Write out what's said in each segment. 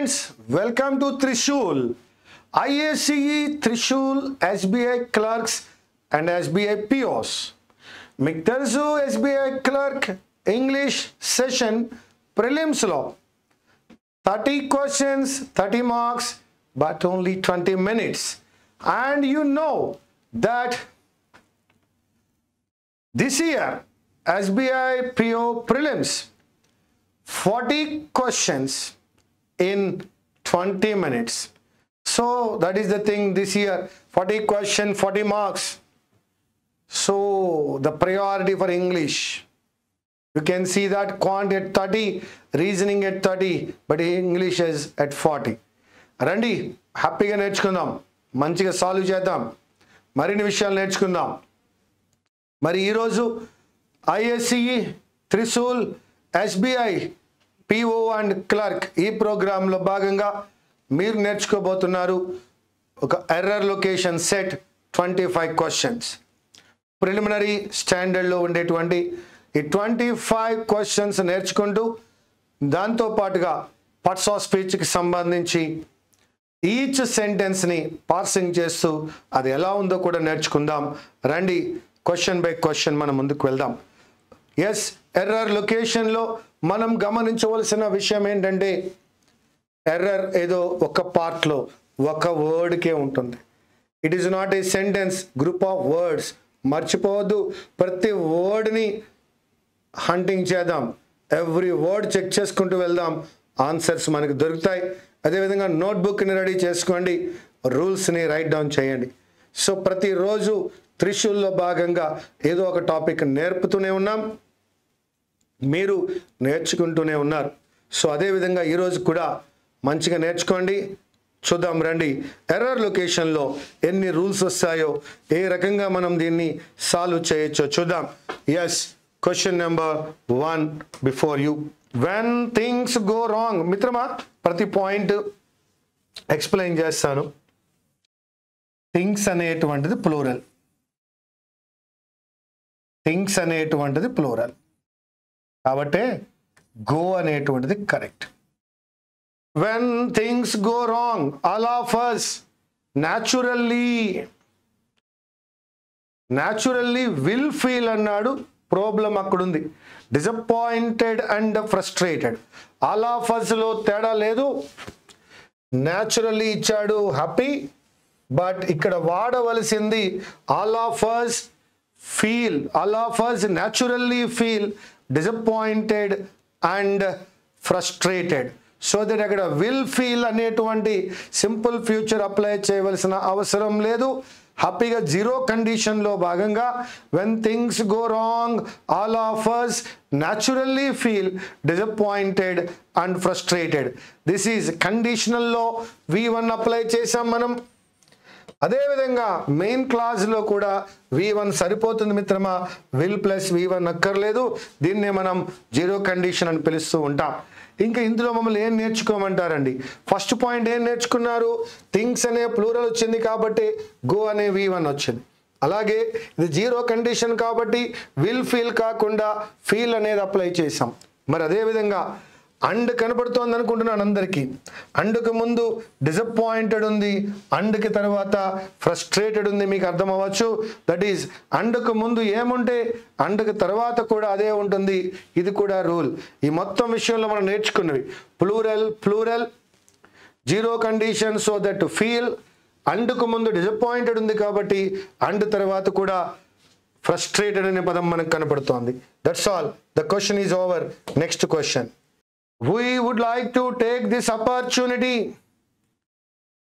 friends, welcome to Trishul. IACE, Trishul, SBI clerks and SBI POs. మీకు తెలుసు SBI clerk English session prelims law. 30 questions, 30 marks, but only 20 minutes. And you know that this year SBI PO prelims 40 questions in 20 minutes. So that is the thing this year, 40 question, 40 marks. So the priority for English. You can see that quant at 30, reasoning at 30, but English is at 40. రండి హ్యాపీగా నేర్చుకుందాం, మంచిగా solve చేద్దాం, మరిన్ని విషయాలు నేర్చుకుందాం. మరి ఈరోజు IACE, Trishul, SBI PO and clerk ఈ ప్రోగ్రాంలో భాగంగా మీరు నేర్చుకోబోతున్నారు ఒక error location set 25 questions. Preliminary స్టాండర్డ్లో ఉండేటువంటి ఈ 25 క్వశ్చన్స్ నేర్చుకుంటూ దాంతోపాటుగా పార్ట్స్ ఆఫ్ స్పీచ్కి సంబంధించి ఈచ్ సెంటెన్స్ని పార్సింగ్ చేస్తూ అది ఎలా ఉందో కూడా నేర్చుకుందాం. రండి క్వశ్చన్ బై క్వశ్చన్ మనం ముందుకు వెళ్దాం. ఎస్, ఎర్రర్ లొకేషన్లో మనం గమనించవలసిన విషయం ఏంటంటే ఎర్రర్ ఏదో ఒక పార్ట్లో ఒక వర్డ్కే ఉంటుంది. It is not a sentence, group of words. మర్చిపోవద్దు, ప్రతి వర్డ్ని హంటింగ్ చేద్దాం, ఎవ్రీ వర్డ్ చెక్ చేసుకుంటూ వెళ్దాం, ఆన్సర్స్ మనకు దొరుకుతాయి. అదేవిధంగా నోట్బుక్ని రెడీ చేసుకోండి, రూల్స్ని రైట్ డౌన్ చేయండి. సో ప్రతిరోజు త్రిశూల్లో భాగంగా ఏదో ఒక టాపిక్ నేర్పుతూనే ఉన్నాం, మీరు నేర్చుకుంటూనే ఉన్నారు. సో అదేవిధంగా ఈరోజు కూడా మంచిగా నేర్చుకోండి. చూద్దాం రండి ఎర్రర్ లొకేషన్లో ఎన్ని రూల్స్ వస్తాయో, ఏ రకంగా మనం దీన్ని సాల్వ్ చేయొచ్చో చూద్దాం. Yes, question number 1 before you. When things go wrong. మిత్రమా, ప్రతి పాయింట్ ఎక్స్ప్లెయిన్ చేస్తాను. థింగ్స్ అనేటువంటిది ప్లూరల్, థింగ్స్ అనేటువంటిది ప్లూరల్ కాబట్టి గో అనేటువంటిది correct. When things go wrong, all of us naturally will feel అన్నాడు. ప్రాబ్లం అక్కడుంది, disappointed and frustrated. All of అస్లో తేడా లేదు. న్యాచురల్లీ ఇచ్చాడు హ్యాపీ, బట్ ఇక్కడ వాడవలసింది all of us feel. All of us naturally feel disappointed and frustrated. So that అక్కడ will feel అనేటువంటి సింపుల్ ఫ్యూచర్ అప్లై చేయవలసిన అవసరం లేదు. హ్యాపీగా జీరో కండిషన్లో భాగంగా when things go wrong all of us naturally feel disappointed and frustrated. This is కండిషనల్లో V1 apply చేసాం మనం. అదేవిధంగా మెయిన్ క్లాస్లో కూడా V1 సరిపోతుంది మిత్రమా, విల్ ప్లస్ V1 అక్కర్లేదు. దీన్నే మనం జీరో కండిషన్ అని పిలుస్తూ ఉంటాం. ఇంకా ఇందులో మమ్మల్ని ఏం నేర్చుకోమంటారండి? ఫస్ట్ పాయింట్ ఏం నేర్చుకున్నారు? థింగ్స్ అనే ప్లూరల్ వచ్చింది కాబట్టి గో అనే V1 వచ్చింది. అలాగే ఇది జీరో కండిషన్ కాబట్టి విల్ ఫీల్ కాకుండా ఫీల్ అనేది అప్లై చేసాం. మరి అదేవిధంగా అండ్ కనపడుతోంది అనుకుంటున్నాను అందరికీ. అండ్కు ముందు డిసప్పాయింటెడ్ ఉంది, అండ్కి తర్వాత ఫ్రస్ట్రేటెడ్ ఉంది. మీకు అర్థం అవ్వచ్చు. దట్ ఈజ్ అండ్కు ముందు ఏముంటే అండ్కి తర్వాత కూడా అదే ఉంటుంది. ఇది కూడా రూల్. ఈ మొత్తం విషయంలో మనం నేర్చుకున్నవి plural, zero condition, so that feel. అండ్కు ముందు డిసప్పాయింటెడ్ ఉంది కాబట్టి అండ్ తర్వాత కూడా ఫ్రస్ట్రేటెడ్ అనే పదం మనకు కనపడుతోంది. That's all. The question is over. Next question. We would like to take this opportunity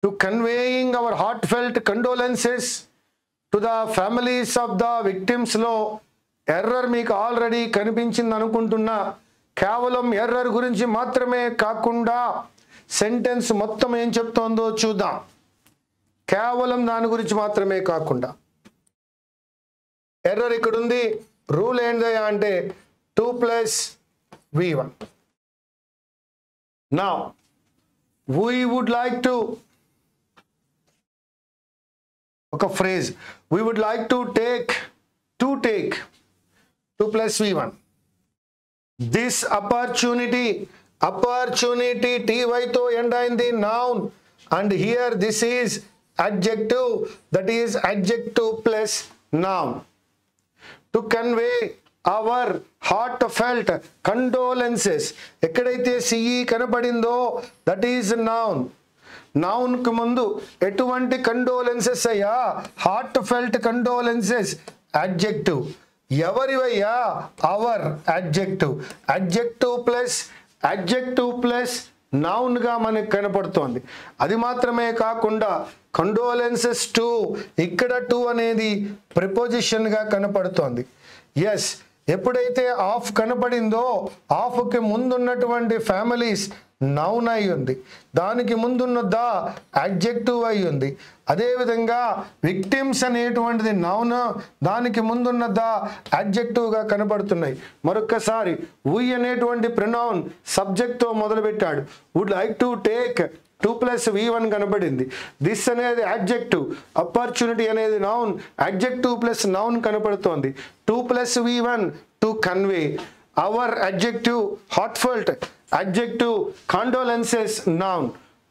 to conveying our heartfelt condolences to the families of the victims. లో ఎర్రర్ మీకు ఆల్రెడీ కనిపించింది అనుకుంటున్నా. కేవలం ఎర్రర్ గురించి మాత్రమే కాకుండా సెంటెన్స్ మొత్తం ఏం చెప్తోందో చూద్దాం. కేవలం దాని గురించి మాత్రమే కాకుండా ఎర్రర్ ఇక్కడ ఉంది. రూల్ ఏందయ్యా అంటే 2 + V1. Now, we would like to ఒక phrase, we would like to take 2 + V1 this opportunity Opportunity ty తో end అయింది noun, and here this is adjective, that is adjective plus noun. To convey our heartfelt condolences, ఎక్కడైతే CE కనపడిందో that is noun. noun కు ముందు ఎటువంటి condolences అయ్యా? heartfelt condolences adjective. ఎవరివయ్యా? our adjective. adjective plus noun గా మనకు కనపడుతోంది. అది మాత్రమే కాకుండా condolences to, ఇక్కడ to అనేది ప్రిపోజిషన్ గా కనపడుతోంది. ఎస్, ఎప్పుడైతే ఆఫ్ కనపడిందో ఆఫ్కి ముందున్నటువంటి ఫ్యామిలీస్ నౌన్ అయి ఉంది, దానికి ముందున్న ద అడ్జెక్టివ్ అయి ఉంది. అదేవిధంగా విక్టిమ్స్ అనేటువంటిది నౌన్, దానికి ముందున్న ద అడ్జెక్టివ్గా కనపడుతున్నాయి. మరొక్కసారి వి అనేటువంటి ప్రొనౌన్ సబ్జెక్ట్తో మొదలుపెట్టాడు. Would like to take 2 + v1 కనపడింది. దిస్ అనేది అడ్జెక్టివ్, ఆపర్చునిటీ అనేది నౌన్, అడ్జెక్టివ్ ప్లస్ నౌన్ కనపడుతోంది. 2 + v1 to convey our adjective heartfelt adjective condolences noun.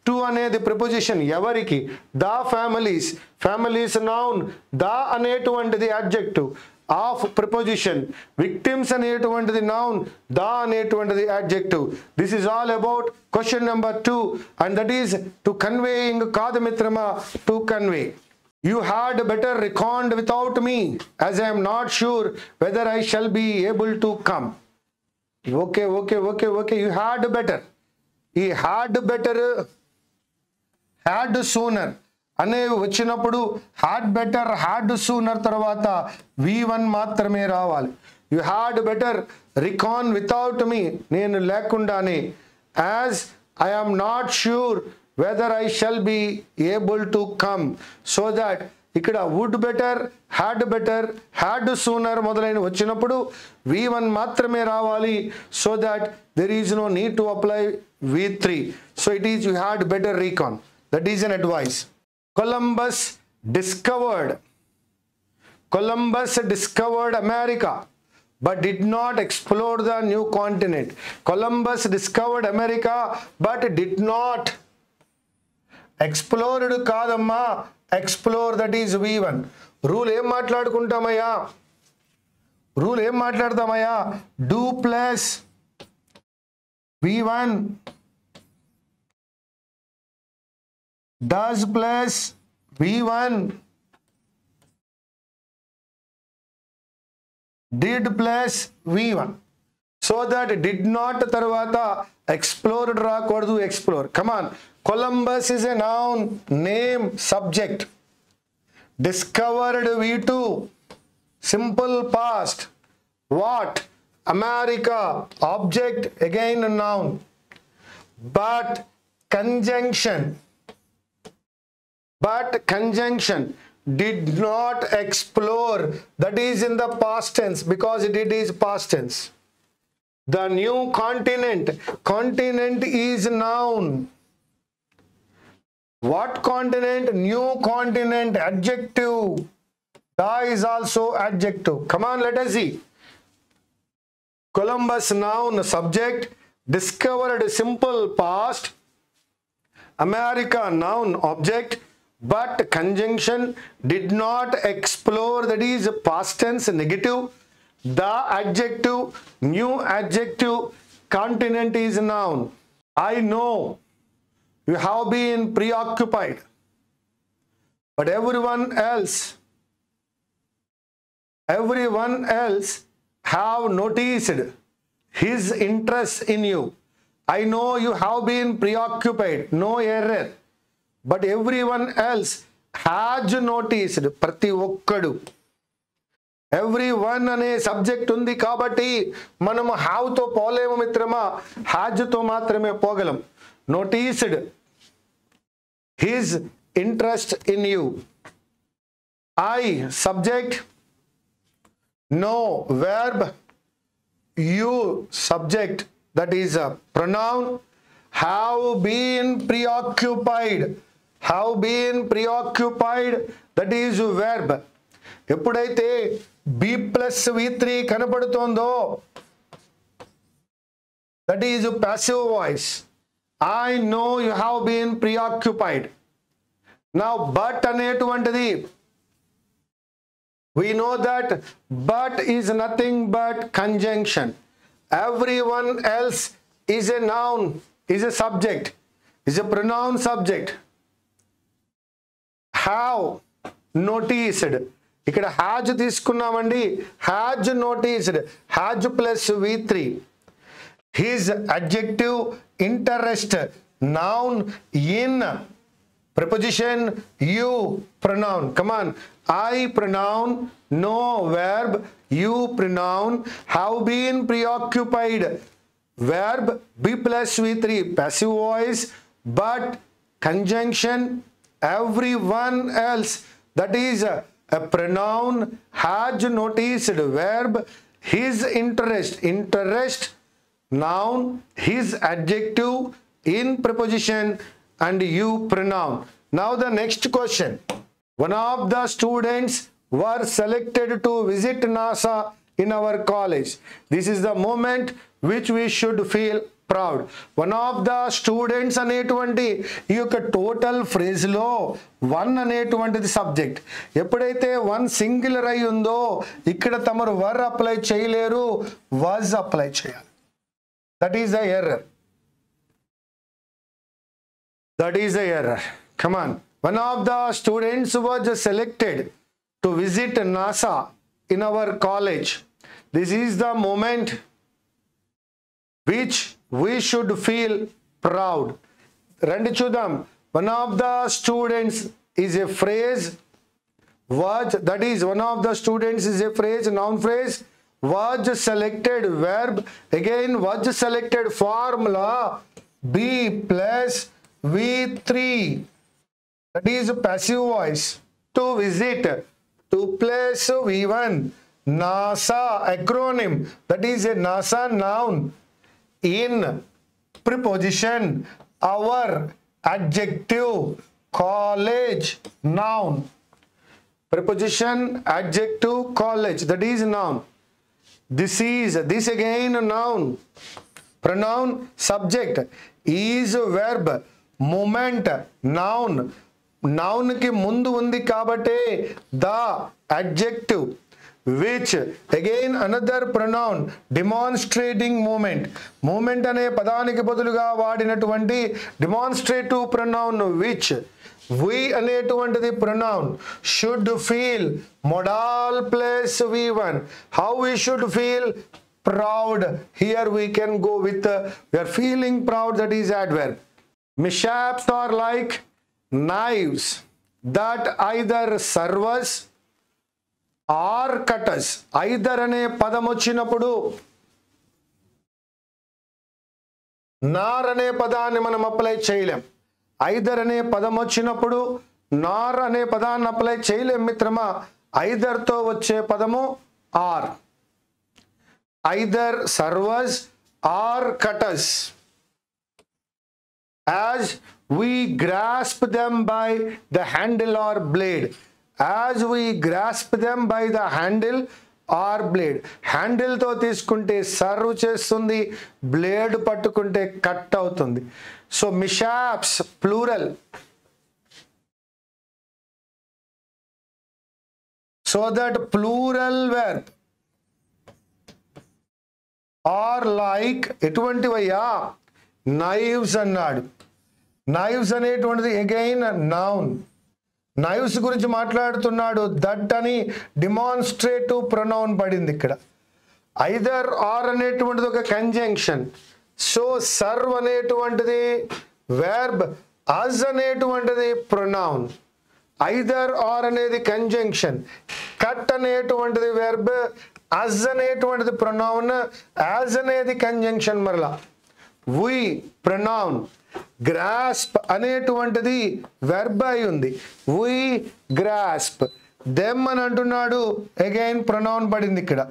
2 అనేది ప్రిపోజిషన్ ఎవరికి? ద ఫ్యామిలీస్ నౌన్, ద అనేటువంటిది అడ్జెక్టివ్, ఆఫ్ ప్రిపోజిషన్, విక్టిమ్స్ అనేటువంటిది noun, the అనేటువంటిది adjective. This is all about question number 2, and that is to conveying కాదు మిత్రమా, to convey. You had better reckoned without me, as I am not sure whether I shall be able to come. Okay. You had better. He had better, had sooner అనే వచ్చినప్పుడు had better, had sooner తర్వాత v1 మాత్రమే రావాలి. You had better reckon without me, నేను లేకుండానే. As I am not sure whether I shall be able to come, so that ఇక్కడ would better, had sooner మొదలైన వచ్చినప్పుడు v1 మాత్రమే రావాలి. So that there is no need to apply v3. So it is you had better recon. That is an advice. Columbus discovered America but did not explore the new continent. Columbus discovered America but did not explored కాదమ్మా, explore, that is v1. Rule ఏం మాట్లాడతామయ్యా? do plus v1, does plus v1, did plus v1. So that did not తర్వాత explored రాకూడదు, explore. Come on. Columbus is a noun, name, subject. Discovered v2, simple past. What? America, object, again a noun. But conjunction did not explore, that is in the past tense, because it is past tense. The new continent is noun. What continent? New continent, adjective. Da is also adjective. Come on, let us see. Columbus noun, subject. Discovered, simple past. America noun, object. But conjunction did not explore, that is past tense, negative. The adjective, new adjective, continent is noun. I know you have been preoccupied, but everyone else have noticed his interest in you. I know you have been preoccupied, no error, but everyone else has noticed, ప్రతి ఒక్కడు. everyone అనే subject ఉంది కాబట్టి మనము have తో పోలేము మిత్రమా, has తో మాత్రమే పోగలం. noticed his interest in you. I, subject. No, verb. You, subject, that is a pronoun. Have been preoccupied, that is a verb. ఎప్పుడైతే b plus v3 కనపడుతోందో That is a passive voice. I know you have been preoccupied. Now but అనేటువంటిది, we know that but is nothing but conjunction. Everyone else is a noun, is a subject, is a pronoun subject. Have noticed, ఇక్కడ has తీసుకున్నామండి. has noticed, has plus v3. His adjective interest, noun in, preposition you, pronoun. Come on. I pronoun, no verb, you pronoun, have been preoccupied, verb be plus v3, passive voice, but conjunction, everyone else, that is a pronoun, has noticed, verb, his interest, noun, his adjective in preposition, and you pronoun. Now the next question. One of the students were selected to visit NASA in our college. This is the moment which we should feel proud. One of the students అనేటువంటి ఈ యొక్క total phrase లో one అనేటువంటిది subject. ఎప్పుడైతే one singular అయి ఉందో ఇక్కడ తమరు వర్ అప్లై చేయలేరు, వాజ్ అప్లై చేయాలి. That is the error. That is the error. Come on. One of the students was selected to visit NASA in our college. This is the moment which we should feel proud. Randi chudam. One of the students is a phrase. Was, that is, one of the students is a phrase, noun phrase. Was selected, verb, again was selected, formula be plus v3, that is passive voice. To visit, to plus v1, NASA acronym, that is a NASA noun, in preposition, our adjective, college noun, preposition, adjective, college, that is noun. This again noun, pronoun, subject, is verb, moment, noun, noun ki mundu undi kabate the adjective, which again another pronoun demonstrating moment. Moment ane పదానికి బదులుగా వాడినటువంటి demonstrative pronoun which. We అనేటువంటిది pronoun should feel, modal plus v1. How we should feel? Proud. Here we can go with we are feeling proud, that is adverb. Mishaps are like knives that either serve us or cut us. Either అనే పదం వచ్చినప్పుడు నార్ అనే పదాన్ని మనం apply చేయలేం. Either అనే పదం వచ్చినప్పుడు నార్ అనే పదాన్ని అప్లై చేయలేం మిత్రమా. ఐదర్ తో వచ్చే పదము or. Either serves or cuts. as we grasp them by the handle or blade. As we grasp them by the handle or blade. Handle తో తీసుకుంటే సర్వ్ చేస్తుంది, బ్లేడ్ పట్టుకుంటే కట్ అవుతుంది. So mishaps plural. So that plural verb are like ఎటువంటివయ్యా? Knives అన్నాడు. Knives అనేటువంటిది again noun. Knives గురించి మాట్లాడుతున్నాడు. దట్ అని డిమాన్స్ట్రేటివ్ ప్రొనౌన్ పడింది ఇక్కడ. ఐదర్ ఆర్ అనేటువంటిది ఒక కంజంక్షన్. సో సర్వ్ అనేటువంటిది వెర్బ్, అజ్ అనేటువంటిది ప్రొనౌన్. ఐదర్ ఆర్ అనేది కంజంక్షన్, కట్ అనేటువంటిది వెర్బ్, అజ్ అనేటువంటిది ప్రొనౌన్, యాజ్ అనేది కంజంక్షన్. మరలా వి ప్రొనౌన్, గ్రాస్ప్ అనేటువంటిది వెర్బ్ అయి ఉంది. వి గ్రాస్ప్. దెమ్ అని అంటున్నాడు, అగైన్ ప్రొనౌన్ పడింది ఇక్కడ.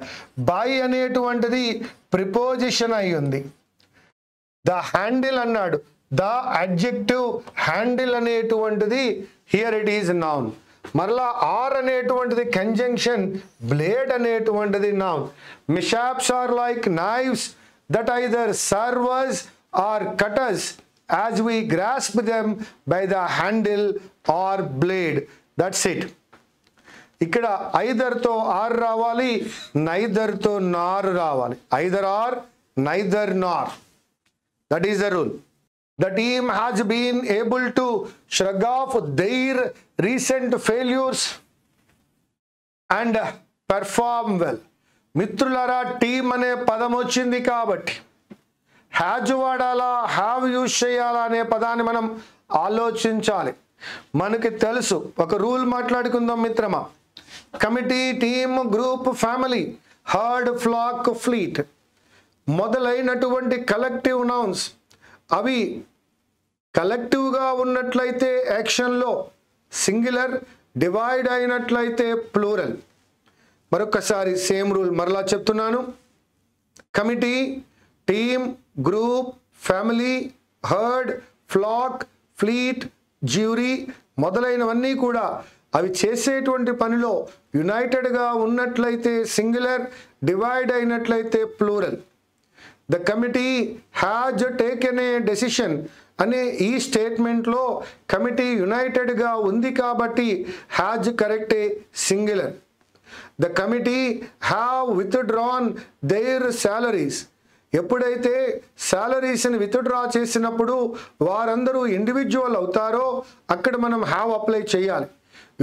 బై అనేటువంటిది ప్రిపోజిషన్ అయి ఉంది. ద హ్యాండిల్ అన్నాడు, ద అడ్జెక్టివ్ హ్యాండిల్ అనేటువంటిది హియర్ ఇట్ ఈజ్ నౌన్. మరలా ఆర్ అనేటువంటిది కంజంక్షన్, బ్లేడ్ అనేటువంటిది noun. Mishaps are like knives that either serve us or cut us as we grasp them by the handle or blade. That's it. ఇక్కడ either తో are రావాలి, neither తో నార్ రావాలి. Either or, neither Nar. That is the rule. The team has been able to shrug off their recent failures and perform well. మిత్రులారా, team అనే పదం వచ్చింది కాబట్టి హ్యాజ్ వాడాలా, హ్యావ్ యూజ్ చేయాలా అనే పదాన్ని మనం ఆలోచించాలి. మనకి తెలుసు, ఒక రూల్ మాట్లాడుకుందాం మిత్రమా. Committee, team, group, family, herd, flock, fleet మొదలైనటువంటి కలెక్టివ్ నౌన్స్ అవి కలెక్టివ్గా ఉన్నట్లయితే యాక్షన్లో సింగులర్, డివైడ్ అయినట్లయితే ప్లూరల్. మరొకసారి సేమ్ రూల్ మరలా చెప్తున్నాను. Committee, team, group, family, herd, flock, fleet, jury మొదలైనవన్నీ కూడా అవి చేసేటువంటి పనిలో యునైటెడ్గా ఉన్నట్లయితే సింగులర్, డివైడ్ అయినట్లయితే plural. The committee has taken a decision అనే ఈ స్టేట్మెంట్లో కమిటీ యునైటెడ్గా ఉంది కాబట్టి హ్యాజ్ కరెక్టే, singular. The committee have withdrawn their salaries. ఎప్పుడైతే శాలరీస్ని విత్డ్రా చేసినప్పుడు వారందరూ ఇండివిజువల్ అవుతారో అక్కడ మనం హ్యావ్ అప్లై చేయాలి.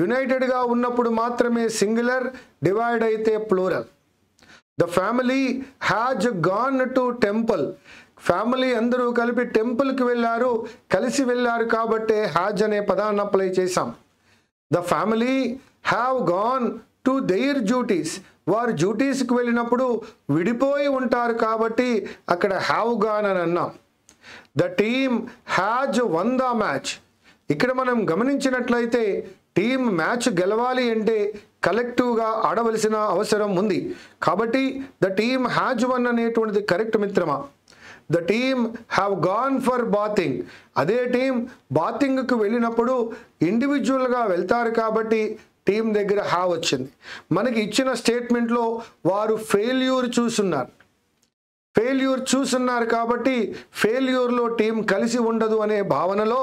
యునైటెడ్గా ఉన్నప్పుడు మాత్రమే సింగులర్, డివైడ్ అయితే plural. The family has gone to temple. Family అందరూ కలిపి టెంపుల్కి వెళ్ళారు, కలిసి వెళ్ళారు కాబట్టి హ్యాజ్ అనే పదాన్ని అప్లై చేశాం. The family have gone to their duties. వారు డ్యూటీస్కి వెళ్ళినప్పుడు విడిపోయి ఉంటారు కాబట్టి అక్కడ హ్యావ్ గాన్ అని అన్నాం. The team has one the match. ఇక్కడ మనం గమనించినట్లయితే టీమ్ మ్యాచ్ గెలవాలి అంటే కలెక్టివ్గా ఆడవలసిన అవసరం ఉంది కాబట్టి ద టీమ్ హ్యాజ్ వన్ అనేటువంటిది కరెక్ట్ మిత్రమా. The team have gone for bathing. అదే టీం బాతింగ్కి వెళ్ళినప్పుడు ఇండివిజువల్గా వెళ్తారు కాబట్టి టీం దగ్గర హ్యావ్ వచ్చింది. మనకి ఇచ్చిన స్టేట్మెంట్లో వారు ఫెయిల్యూర్ చూస్తున్నారు కాబట్టి ఫెయిల్యూర్లో టీం కలిసి ఉండదు అనే భావనలో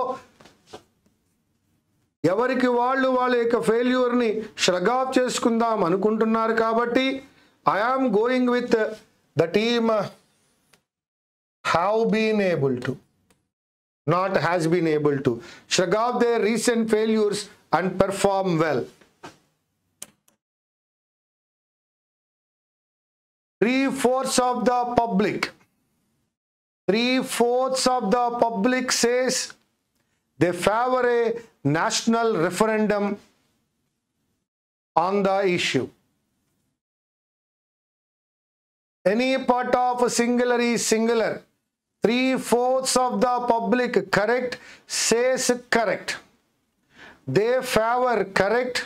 ఎవరికి వాళ్ళు వాళ్ళ యొక్క ఫెయిల్యూర్ని ష్రగ్ ఆఫ్ చేసుకుందాం అనుకుంటున్నారు కాబట్టి I'm going with the team have been able to, not has been able to shrug off their recent failures and perform well. 3/4 of the public says they favor a national referendum on the issue. Any part of singular is singular. 3/4 of the public correct, says correct. They favor correct,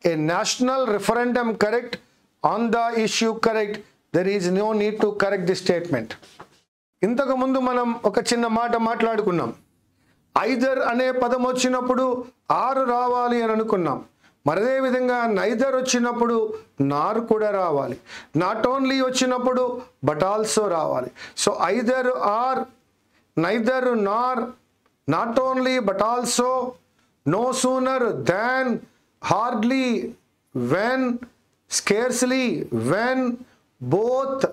a national referendum correct, on the issue correct. There is no need to correct the statement. ఇంతకు ముందు మనం ఒక చిన్న మాట మాట్లాడుకున్నాం. Either అనే పదం వచ్చినప్పుడు ఆరు రావాలి అని అనుకున్నాం. మరదే విధంగా నైదర్ వచ్చినప్పుడు నార్ కూడా రావాలి. నాట్ ఓన్లీ వచ్చినప్పుడు బట్ ఆల్సో రావాలి. So either or, neither nor, not only but also, no sooner than, hardly, when, scarcely, when, both,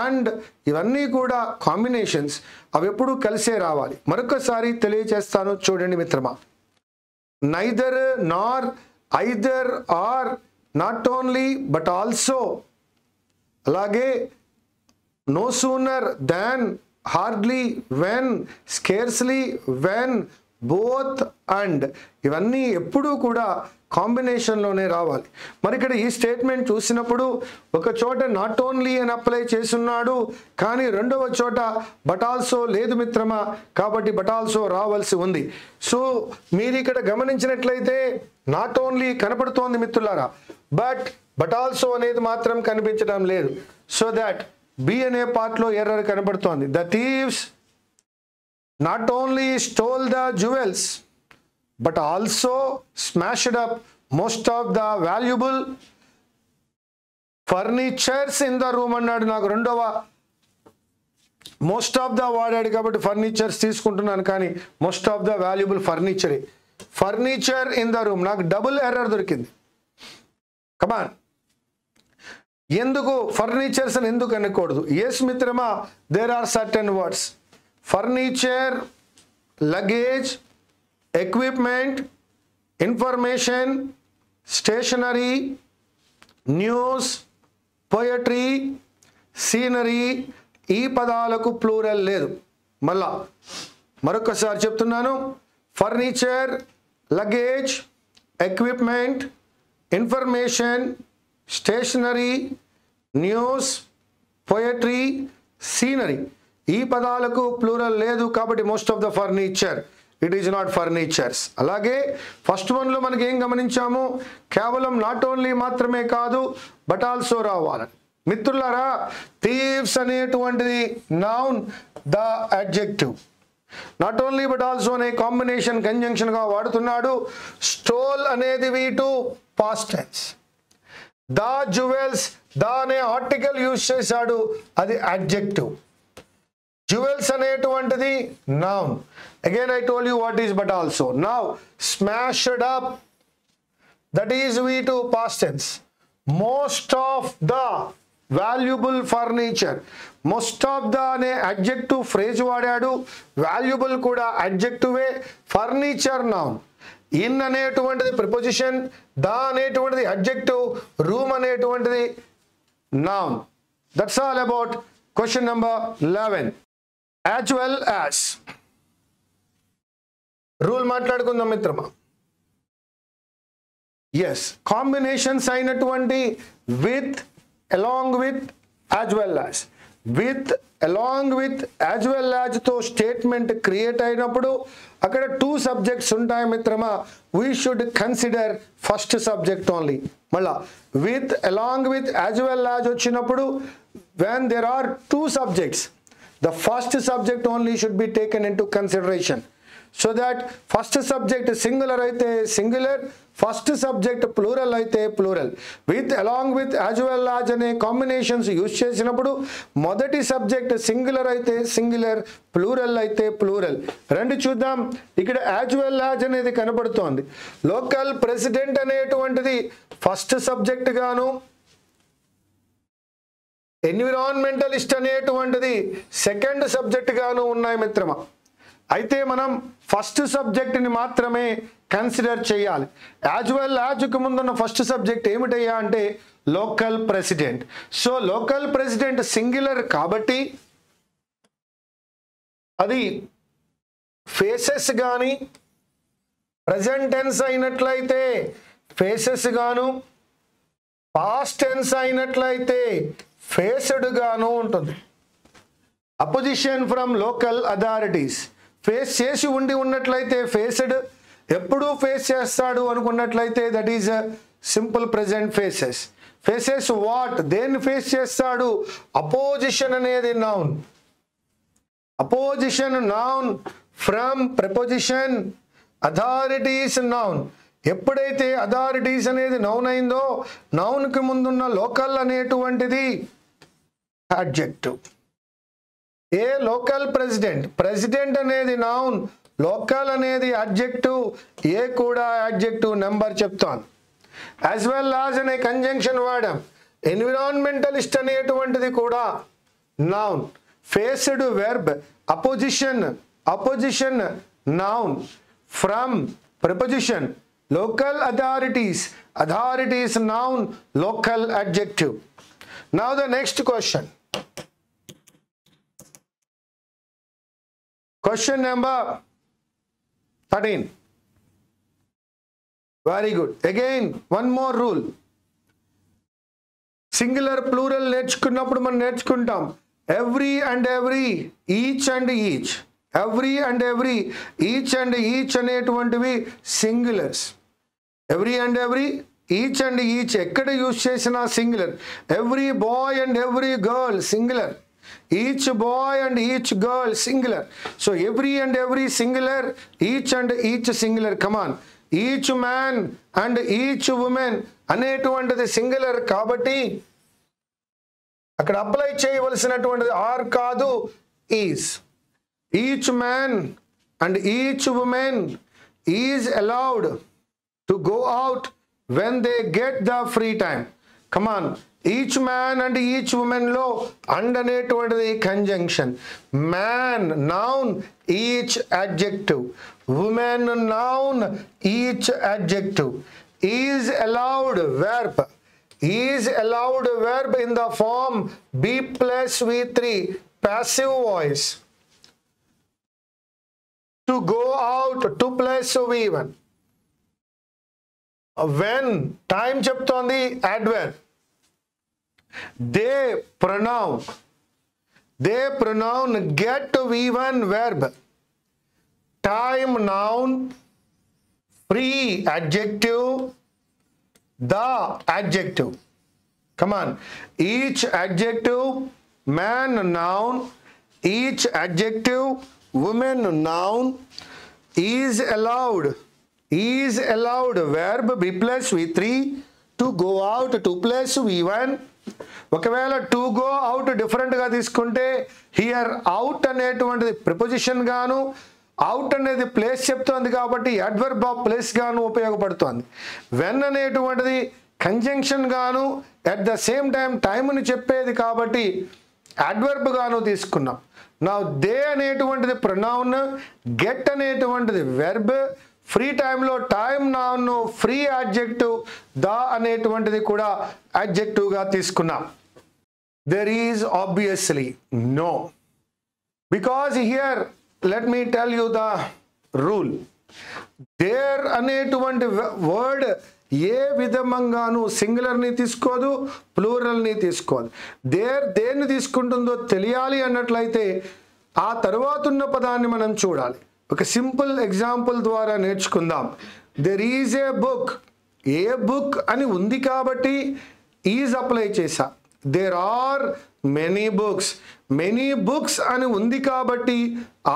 and ఇవన్నీ కూడా కాంబినేషన్స్ అవి ఎప్పుడు కలిసే రావాలి. మరొకసారి తెలియజేస్తాను చూడండి మిత్రమా. Neither, nor, either, or, not only but also, అలాగే no sooner than, hardly, when, scarcely, when, both, and ఇవన్నీ ఎప్పుడూ కూడా కాంబినేషన్లోనే రావాలి. మరి ఇక్కడ ఈ స్టేట్మెంట్ చూసినప్పుడు ఒక చోట నాట్ ఓన్లీ అని అప్లై చేస్తున్నాడు కానీ రెండవ చోట బట్ ఆల్సో లేదు మిత్రమా, కాబట్టి బట్ ఆల్సో రావాల్సి ఉంది. సో మీరు ఇక్కడ గమనించినట్లయితే నాట్ ఓన్లీ కనపడుతోంది మిత్రులారా, బట్ ఆల్సో అనేది మాత్రం కనిపించడం లేదు. సో దాట్ బి అనే పార్ట్లో ఎర్రర్ కనపడుతోంది. The thieves not only stole the jewels but also smashed up most of the valuable furnitures in the room అన్నాడు. నాకు రెండవ మోస్ట్ ఆఫ్ ద వాడాడు కాబట్టి ఫర్నిచర్స్ తీసుకుంటున్నాను, కానీ మోస్ట్ ఆఫ్ ద వాల్యుబుల్ ఫర్నిచరే. ఫర్నిచర్ ఇన్ ద రూమ్, నాకు double error దొరికింది. కమాన్, ఎందుకు ఫర్నిచర్స్ అని ఎందుకు అనకూడదు? ఎస్ మిత్రమా, there are certain words. Furniture, luggage, equipment, information, stationery, news, poetry, scenery, ఈ పదాలకు ప్లూరల్ లేదు. మరొకసారి చెప్తున్నాను, furniture, luggage, equipment, information, stationery, news, poetry, scenery, ఈ పదాలకు ప్లూరల్ లేదు కాబట్టి most of the furniture, it is not furnitures. అలాగే ఫస్ట్ వన్లో మనకి ఏం గమనించాము, కేవలం నాట్ ఓన్లీ మాత్రమే కాదు బట్ ఆల్సో రావాలి. మిత్రులారా, థీవ్స్ అనేటువంటిది noun, the adjective. Not only but also అనే కాంబినేషన్ కంజంక్షన్ గా వాడుతున్నాడు. స్టోల్ అనేది V2 past tense. The jewels, the అనే ఆర్టికల్ యూజ్ చేశాడు, అది అడ్జెక్టివ్. జ్యువెల్స్ అనేటువంటిది noun. Again I told you what is but also. Now smashed up, that is V2 past tense. Most of the valuable furniture, most of the అనే adjective phrase వాడాడు. Valuable కూడా అడ్జెక్టివే, furniture noun. In అనేటువంటిది preposition, the అనేటువంటిది adjective, room అనేటువంటిది noun. That's all about question number 11. As well as rule మాట్లాడుకుందాం మిత్రమా. Yes, combinations అయినటువంటి with, along with, as well as. With, along with, as well as తో statement create అయినప్పుడు అక్కడ 2 subjects ఉంటాయి మిత్రమా. We should consider first subject only. మళ్ళా with, along with, as well as వచ్చినప్పుడు when there are 2 subjects, the first subject only should be taken into consideration, so that first subject singular అయితే singular, first subject plural అయితే plural. With, along with, as well as అనే combinations use చేసినప్పుడు మొదటి subject singular అయితే singular, plural అయితే plural. రెండు చూద్దాం. ఇక్కడ యాజ్ వెల్ యాజ్ అనేది కనబడుతోంది. లోకల్ ప్రెసిడెంట్ అనేటువంటిది ఫస్ట్ సబ్జెక్ట్ గాను, ఎన్విరాన్మెంటలిస్ట్ అనేటువంటిది సెకండ్ సబ్జెక్ట్ గాను ఉన్నాయి మిత్రమా. అయితే మనం ఫస్ట్ సబ్జెక్ట్ని మాత్రమే కన్సిడర్ చేయాలి. యాజ్ వెల్ యాజ్కి ముందున్న ఫస్ట్ సబ్జెక్ట్ ఏమిటయ్యా అంటే local president. So local president singular కాబట్టి అది ఫేసెస్ కానీ, ప్రజెంట్ టెన్స్ అయినట్లయితే ఫేసెస్ గాను, పాస్ట్ టెన్స్ అయినట్లయితే ఫేస్డ్ గాను ఉంటుంది. Opposition from local authorities, face చేసి ఉన్నట్లయితే ఫేస్డ్, ఎప్పుడు ఫేస్ చేస్తాడు అనుకున్నట్లయితే that is simple present faces. Faces what, దేన్ని ఫేస్ చేస్తాడు? అపోజిషన్ అనేది noun. Opposition noun from preposition, authorities noun. ఎప్పుడైతే అథారిటీస్ అనేది నౌన్ అయిందో నౌన్కి ముందున్న లోకల్ అనేటువంటిది అడ్జెక్టివ్. ఏ లోకల్ ప్రెసిడెంట్, ప్రెసిడెంట్ అనేది నౌన్, లోకల్ అనేది అడ్జెక్టివ్, ఏ కూడా అడ్జెక్టివ్ నెంబర్ చెప్తాను. యాజ్ వెల్ యాజ్ అనే కంజంక్షన్ వాడాం. ఎన్విరాన్మెంటలిస్ట్ అనేటువంటిది కూడా noun. Faced verb, opposition, opposition noun from preposition. Local authorities, authorities noun, local adjective. Now the next question. Question number 13. Very good. Again, one more rule. Singular plural నేర్చుకున్నప్పుడు మనం నేర్చుకుంటాం every and every, each and each. Every and every, each and each అనేటువంటివి singulars. Every and every, each and each ఎక్కడ use చేసినా singular. Every boy and every girl singular. Each boy and each girl singular. So every and every singular, each and each singular. Come on. Each man and each woman అనేటువంటిది singular కాబట్టి అక్కడ apply చేయవలసినటువంటిది are కాదు, is. Each man and each woman is allowed to go out when they get the free time. Come on. Each man and each woman lo and అనేటువంటిది conjunction. Man noun, each adjective. Woman noun, each adjective. Is allowed verb. Is allowed verb in the form be plus V3, passive voice. To go out, to plus V1. When time చెప్తోంది adverb. They pronoun get V1 verb. Time noun, free adjective, the adjective. Come on. Each adjective, man noun, each adjective, woman noun, is allowed verb B plus V3, to go out 2 plus V1. ఒకవేళ to go out డిఫరెంట్గా తీసుకుంటే here out అనేటువంటిది preposition గాను, out అనేది place చెప్తోంది కాబట్టి adverb of place గాను ఉపయోగపడుతోంది. When అనేటువంటిది కంజంక్షన్ గాను అట్ ద సేమ్ టైం టైంని చెప్పేది కాబట్టి అడ్వర్బ్ గాను తీసుకున్నాం. నా దే అనేటువంటిది ప్రొనౌన్, గెట్ అనేటువంటిది వెర్బ్, ఫ్రీ టైంలో time noun, free adjective, the అనేటువంటిది కూడా అడ్జెక్టివ్గా తీసుకున్నాం. There is obviously no, because here let me tell you the rule. There అనేటువంటి వర్డ్ ఏ విధంగాను సింగులర్ని తీసుకోదు, ప్లూరల్ని తీసుకోదు. దేన్ని తీసుకుంటుందో తెలియాలి అన్నట్లయితే ఆ తర్వాత ఉన్న పదాన్ని మనం చూడాలి. ఒక సింపుల్ ఎగ్జాంపుల్ ద్వారా నేర్చుకుందాం. There is a book. A book అని ఉంది కాబట్టి ఈజ్ అప్లై చేశా. There are many books. Many books అని ఉంది కాబట్టి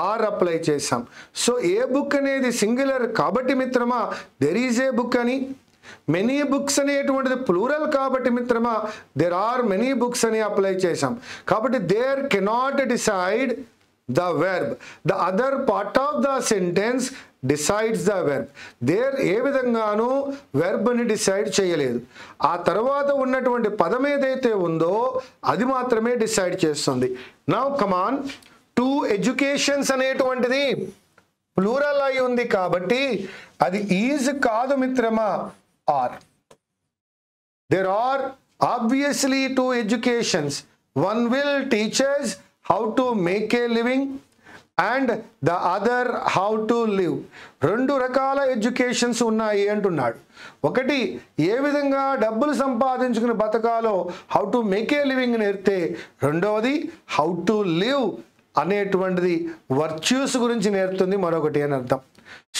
ఆర్ అప్లై చేసాం. సో ఏ బుక్ అనేది సింగులర్ కాబట్టి మిత్రమా దెర్ ఈజ్ ఏ బుక్ అని, మెనీ బుక్స్ అనేటువంటిది ప్లూరల్ కాబట్టి మిత్రమా దేర్ ఆర్ మెనీ బుక్స్ అని అప్లై చేసాం. కాబట్టి there cannot decide the verb. The other part of the sentence decides the verb. There ఏ విధంగాను verb ని డిసైడ్ చేయలేదు. ఆ తర్వాత ఉన్నటువంటి పదం ఏదైతే ఉందో అది మాత్రమే డిసైడ్ చేస్తుంది. Now come on, two educations అనేటువంటిది ప్లూరల్ అయి ఉంది కాబట్టి అది ఈజ్ కాదు మిత్రమా, are. There are obviously two educations. One will teach us how to make a living and the other how to live. రెండు రకాల ఎడ్యుకేషన్స్ ఉన్నాయి అంటున్నాడు. ఒకటి ఏ విధంగా డబ్బులు సంపాదించుకుని బతకాలో how to make a living నేర్తే, రెండవది హౌ టు లివ్ అనేటువంటిది వర్చ్యూస్ గురించి నేర్పుతుంది మరొకటి అని అర్థం.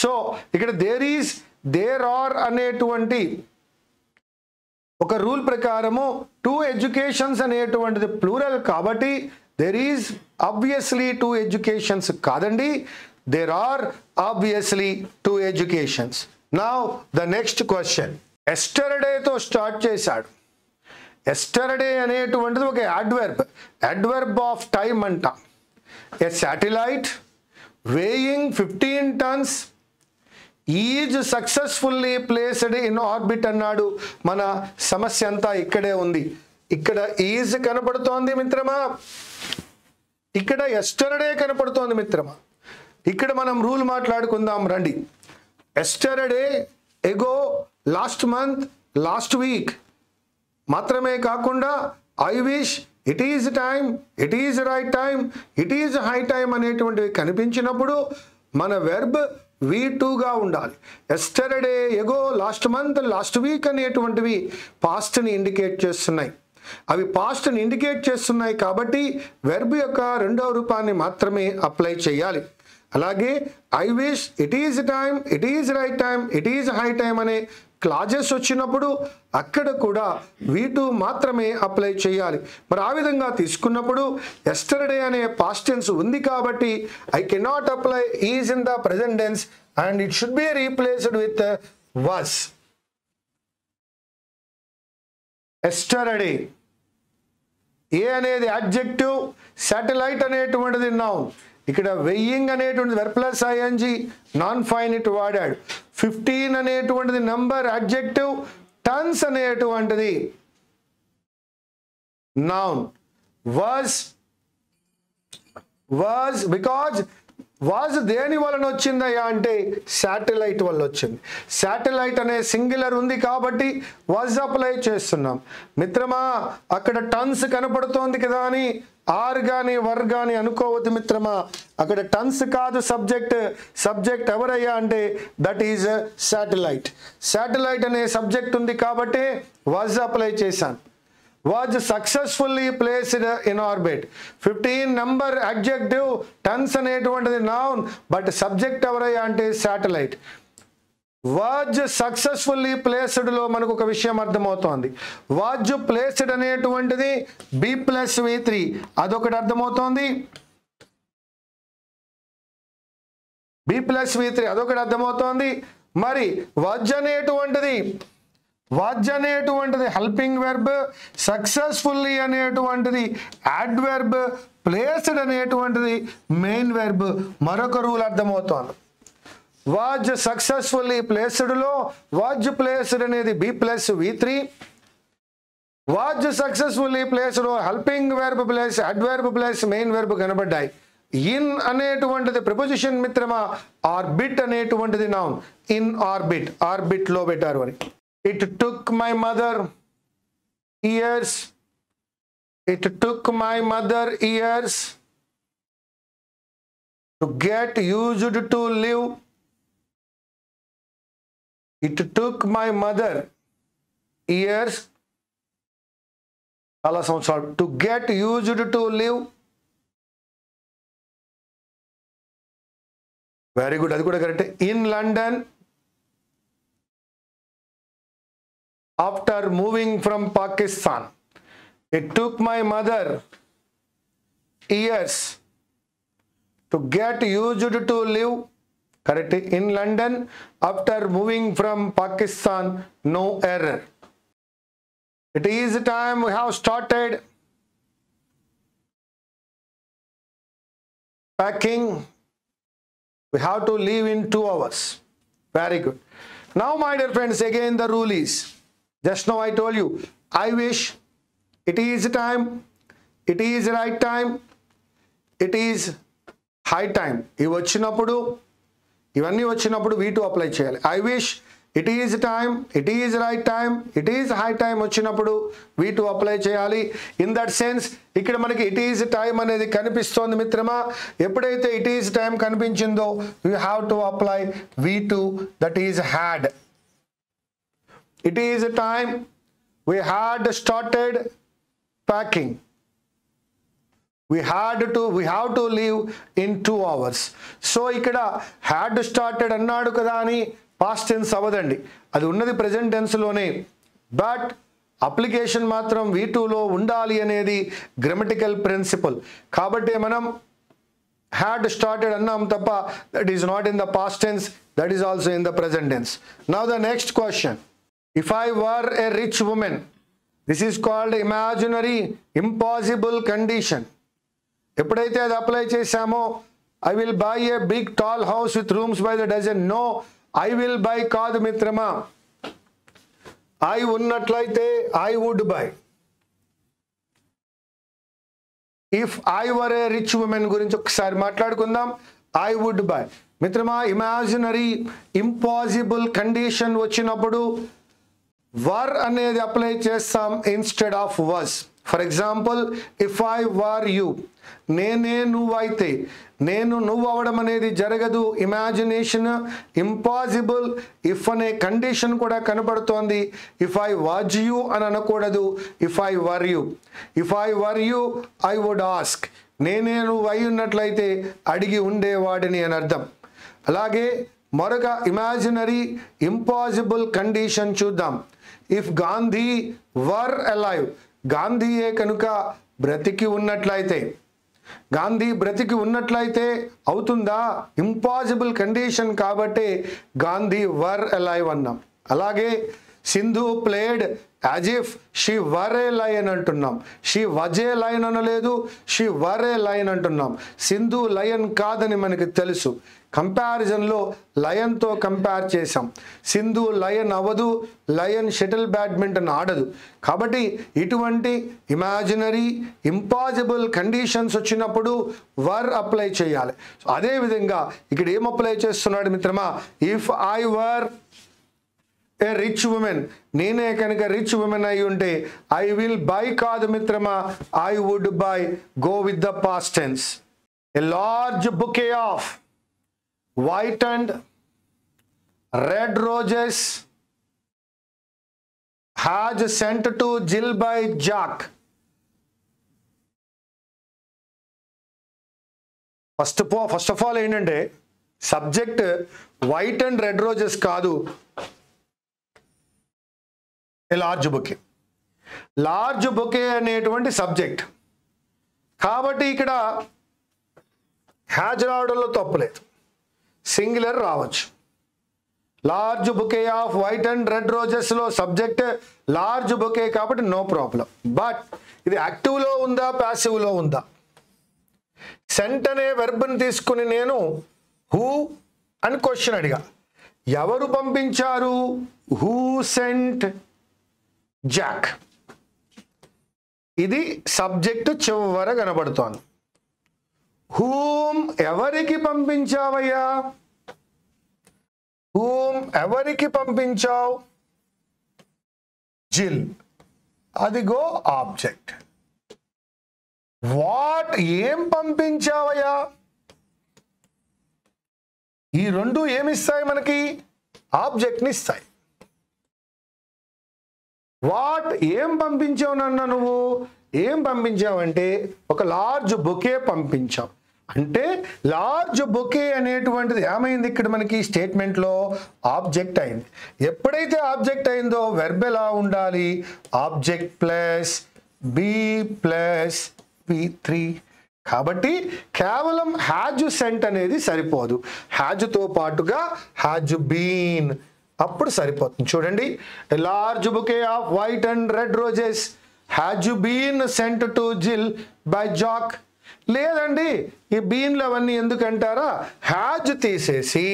సో ఇక్కడ దేర్ ఆర్ అనేటువంటి ఒక రూల్ ప్రకారము టూ ఎడ్యుకేషన్స్ అనేటువంటిది ప్లూరల్ కాబట్టి there is obviously two educations కాదండి, there are obviously two educations. Now the next question. Yesterday తో స్టార్ట్ చేశాడు. Yesterday అనేటువంటిది ఒక adverb of time అంట. A satellite weighing 15 tons is successfully placed in orbit అన్నాడు. మన సమస్య అంతా ఇక్కడే ఉంది. ఇక్కడ ఈజ్ కనపడుతోంది మిత్రమా, ఇక్కడ ఎస్టర్డే కనపడుతోంది మిత్రమా. ఇక్కడ మనం రూల్ మాట్లాడుకుందాం రండి. ఎస్టర్డే, ఎగో, లాస్ట్ మంత్, లాస్ట్ వీక్ మాత్రమే కాకుండా I wish, it is time, it is right time, it is high time అనేటువంటివి కనిపించినప్పుడు మన వెర్బ్ V2గా ఉండాలి. ఎస్టర్డే, ఎగో, లాస్ట్ మంత్, లాస్ట్ వీక్ అనేటువంటివి పాస్ట్ని ఇండికేట్ చేస్తున్నాయి. అవి పాస్ట్ని ఇండికేట్ చేస్తున్నాయి కాబట్టి వెర్బ్ యొక్క రెండవ రూపాన్ని మాత్రమే అప్లై చేయాలి. అలాగే I wish, it is time, it is right time, it is high time అనే క్లాజెస్ వచ్చినప్పుడు అక్కడ కూడా V2 మాత్రమే అప్లై చేయాలి. మరి ఆ విధంగా తీసుకున్నప్పుడు ఎస్టర్డే అనే పాస్ట్ టెన్స్ ఉంది కాబట్టి I cannot apply is in the present tense and it should be replaced with was. Yesterday, a అనేది అడ్జెక్టివ్, శాటిలైట్ అనేటువంటిది నౌన్. ఇక్కడ వెయ్యింగ్ అనేటువంటిది verb plus ING non finite వాడాడు. 15 అనేటువంటిది నంబర్ అడ్జెక్టివ్, టన్స్ అనేటువంటిది noun. Was because was దేని వలన వచ్చిందయ్యా అంటే శాటిలైట్ వల్ల వచ్చింది. శాటిలైట్ అనే సింగులర్ ఉంది కాబట్టి వాజ్ అప్లై చేస్తున్నాం. మిత్రమా అక్కడ టన్స్ కనపడుతోంది కదా అని ఆర్ గాని వర్ గాని అనుకోవద్దు మిత్రమా. అక్కడ టన్స్ కాదు సబ్జెక్ట్ ఎవరయ్యా అంటే దట్ ఈజ్ శాటిలైట్. శాటిలైట్ అనే సబ్జెక్ట్ ఉంది కాబట్టి వాజ్ అప్లై చేశాను. was successfully placed in orbit. 15 number adjective, tons అనేటువంటిది noun, but subject ఎవరయ్యా అంటే satellite. was successfully placed లో మనకు ఒక విషయం అర్థమవుతోంది. was placed అనేటువంటిది B+V3 అదొకటి అర్థమవుతోంది. B+V3 అదొకటి అర్థమవుతోంది. మరి was అనేటువంటిది హెల్పింగ్ వెర్బ్, సక్సెస్ఫుల్లీ అనేటువంటిది యాడ్వర్బ్, ప్లేస్డ్ అనేటువంటిది మెయిన్ వెర్బ్. మరొక రూల్ అర్థమవుతోంది. వాజ్ సక్సెస్ఫుల్లీ ప్లేస్డ్లో వాజ్ ప్లేస్డ్ అనేది B+V3, వాజ్ సక్సెస్ఫుల్లీ ప్లేస్డ్లో helping verb plus adverb plus main verb కనబడ్డాయి. ఇన్ అనేటువంటిది ప్రిపోజిషన్ మిత్రమా. ఆర్బిట్ అనేటువంటిది నౌన్. ఇన్ ఆర్బిట్ లో పెట్టారు అని. It took my mother years. It took my mother years to get used to live. It took my mother years, చాలా సంవత్సరాలు, to get used to live. Very good, అది కూడా correct. In London after moving from Pakistan. It took my mother years to get used to live. Correct. In London after moving from Pakistan. No error. It is time we have started packing. We have to leave in 2 hours. Very good. Now my dear friends, again the rule is, just now I told you, I wish, it is time, it is right time, it is high time. ఇవన్నీ వచ్చినప్పుడు V2 apply చేయాలి. I wish, it is time, it is right time, it is high time వచ్చినప్పుడు V2 apply చేయాలి. In that sense ఇక్కడ మనకి it is time అనేది కనిపిస్తోంది మిత్రమా. ఎప్పుడైతే it is time కనిపించిందో you have to apply V2, that is had. It is time we had started packing. We have to leave in 2 hours. So ఇక్కడ had started అన్నాడు కదా అని past tense అవ్వదండి, అది ఉన్నది present tense లోనే. But application మాత్రం V2లో ఉండాలి అనేది గ్రామటికల్ ప్రిన్సిపల్. కాబట్టి మనం had started అన్నాం తప్ప that is not in the past tense, that is also in the present tense. Now the next question. If I were a rich woman, this is called imaginary impossible condition. ఎప్పుడైతే అది apply చేశామో I will buy a big tall house with rooms by the dozen. No, I will buy కాదు మిత్రమా. I ఉన్నట్లయితే I would buy. If I were a rich woman గురించి ఒకసారి మాట్లాడుకుందాం. I would buy. మిత్రమా, ఇమాజినరీ ఇంపాసిబుల్ కండిషన్ వచ్చినప్పుడు were అనేది apply చేస్తాం instead of was. For example, if I were you, నేనే నువ్వైతే, నేను నువ్వు అవడం అనేది జరగదు, ఇమాజినేషన్ ఇంపాసిబుల్. ఇఫ్ అనే కండిషన్ కూడా కనపడుతోంది. ఇఫ్ ఐ వాజ్ యూ అని అనకూడదు, if I were you. If I were you I would ask, నేనే నువ్వు అయి ఉన్నట్లయితే అడిగి ఉండేవాడిని అని అర్థం. అలాగే మరొక ఇమాజినరీ ఇంపాసిబుల్ కండిషన్ చూద్దాం. ఇఫ్ గాంధీ వర్ అలైవ్, గాంధీయే కనుక బ్రతికి ఉన్నట్లయితే, గాంధీ బ్రతికి ఉన్నట్లయితే అవుతుందా? ఇంపాసిబుల్ కండిషన్ కాబట్టి గాంధీ వర్ అలైవ్ అన్నాం. అలాగే Sindhu played as if she were A lion అంటున్నాం. షీ వజ్ ఏ లయన్ అనలేదు, షీ వర్ ఏ లయన్ అంటున్నాం. సింధు లయన్ కాదని మనకి తెలుసు. కంపారిజన్లో లయన్తో కంపేర్ చేసాం. సింధు లయన్ అవ్వదు, లయన్ షటిల్ బ్యాడ్మింటన్ ఆడదు. కాబట్టి ఇటువంటి ఇమాజినరీ ఇంపాసిబుల్ కండిషన్స్ వచ్చినప్పుడు వర్ అప్లై చేయాలి. అదేవిధంగా ఇక్కడ ఏం అప్లై చేస్తున్నాడు మిత్రమా? If I were A rich women, నేనే కనుక రిచ్ ఉమెన్ అయి ఉంటే ఐ విల్ బై కాదు మిత్రమా, I would buy. Go with the past tense. A large bouquet of white and red roses has sent to Jill by Jack. First of all ఏంటంటే subject white and red roses కాదు, large bouquet. Large bouquet అనేటువంటి subject కాబట్టి ఇక్కడ has రావడంలో తప్పులేదు, singular రావచ్చు. Large bouquet of white and red రోజెస్లో subject large bouquet కాబట్టి నో ప్రాబ్లం. బట్ ఇది యాక్టివ్లో ఉందా, ప్యాసివ్లో ఉందా? సెంట్ అనే వెర్బ్ని తీసుకుని నేను హూ అని క్వశ్చన్ అడిగా. ఎవరు పంపించారు? Who sent Jack. ఇది సబ్జెక్టు చివర కనబడుతోంది. హూమ్ ఎవరికి పంపించావయ్యా? హూమ్ ఎవరికి పంపించావు? జిల్, అదిగో ఆబ్జెక్ట్. వాట్ ఏం పంపించావయ్యా? ఈ రెండు ఏమిస్తాయి మనకి? ఆబ్జెక్ట్ని ఇస్తాయి. వాట్ ఏం పంపించావు నాన్న? నువ్వు ఏం పంపించావంటే ఒక లార్జ్ బొకే పంపించావు. అంటే లార్జ్ బొకే అనేటువంటిది ఏమైంది ఇక్కడ మనకి స్టేట్మెంట్లో? ఆబ్జెక్ట్ అయింది. ఎప్పుడైతే ఆబ్జెక్ట్ అయిందో వెర్బ్ ఎలా ఉండాలి? Object plus be plus V3. కాబట్టి కేవలం హ్యాజ్ సెంట్ అనేది సరిపోదు, హ్యాజ్తో పాటుగా హ్యాజ్ బీన్ అప్పుడు సరిపోతుంది. చూడండి, large bouquet of white and red roses has been sent to Jill by Jack. లేదండి, ఈ బీన్లు అవన్నీ ఎందుకంటారా? హ్యాజ్ తీసేసి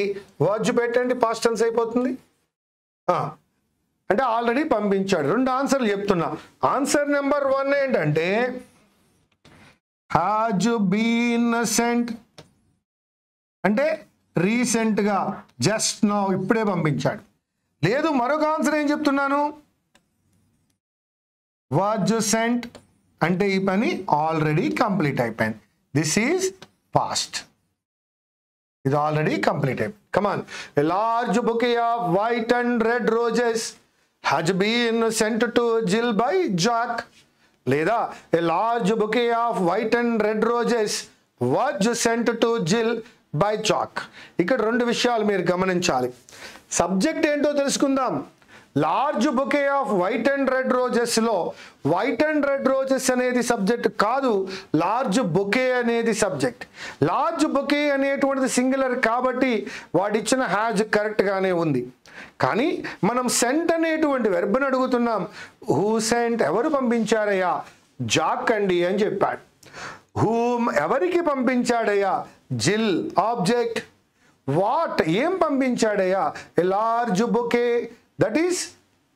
వాజ్ పెట్టండి, పాస్ట్ టెన్స్ అయిపోతుంది. అంటే ఆల్రెడీ పంపించాడు. రెండు ఆన్సర్లు చెప్తున్నా. ఆన్సర్ నెంబర్ 1 ఏంటంటే హ్యాజ్ బీన్ సెంట్ అంటే రీసెంట్గా, జస్ట్ నౌ, ఇప్పుడే పంపించాడు. లేదు, మరొక ఆన్సర్ ఏం చెప్తున్నాను? వాజ్ సెంట్ అంటే ఈ పని ఆల్రెడీ కంప్లీట్ అయిపోయింది. దిస్ ఈజ్ పాస్ట్, ఇది ఆల్రెడీ కంప్లీట్ అయిపోయింది. Come on, a large bouquet of white and red roses has been sent to Jill by Jack. లేదా a large bouquet of white and red roses was sent to Jill by Jack. ఇక్కడ రెండు విషయాలు మీరు గమనించాలి. Subject ఏంటో తెలుసుకుందాం. Large bouquet of white and red రోజెస్లో white and red roses అనేది సబ్జెక్ట్ కాదు, లార్జ్ బుకే అనేది సబ్జెక్ట్. లార్జ్ బుకే అనేటువంటిది సింగులర్ కాబట్టి వాడిచ్చిన హ్యాజ్ కరెక్ట్గానే ఉంది. కానీ మనం సెంట్ అనేటువంటి వెర్బ్ని అడుగుతున్నాం. హూ సెంట్, ఎవరు పంపించారయ్యా? జాక్ అండి అని చెప్పాడు. హూమ్ ఎవరికి పంపించాడయ్యా? జిల్ ఆబ్జెక్ట్. వాట్ ఏం పంపించాడయ్యా? A large bouquet, that is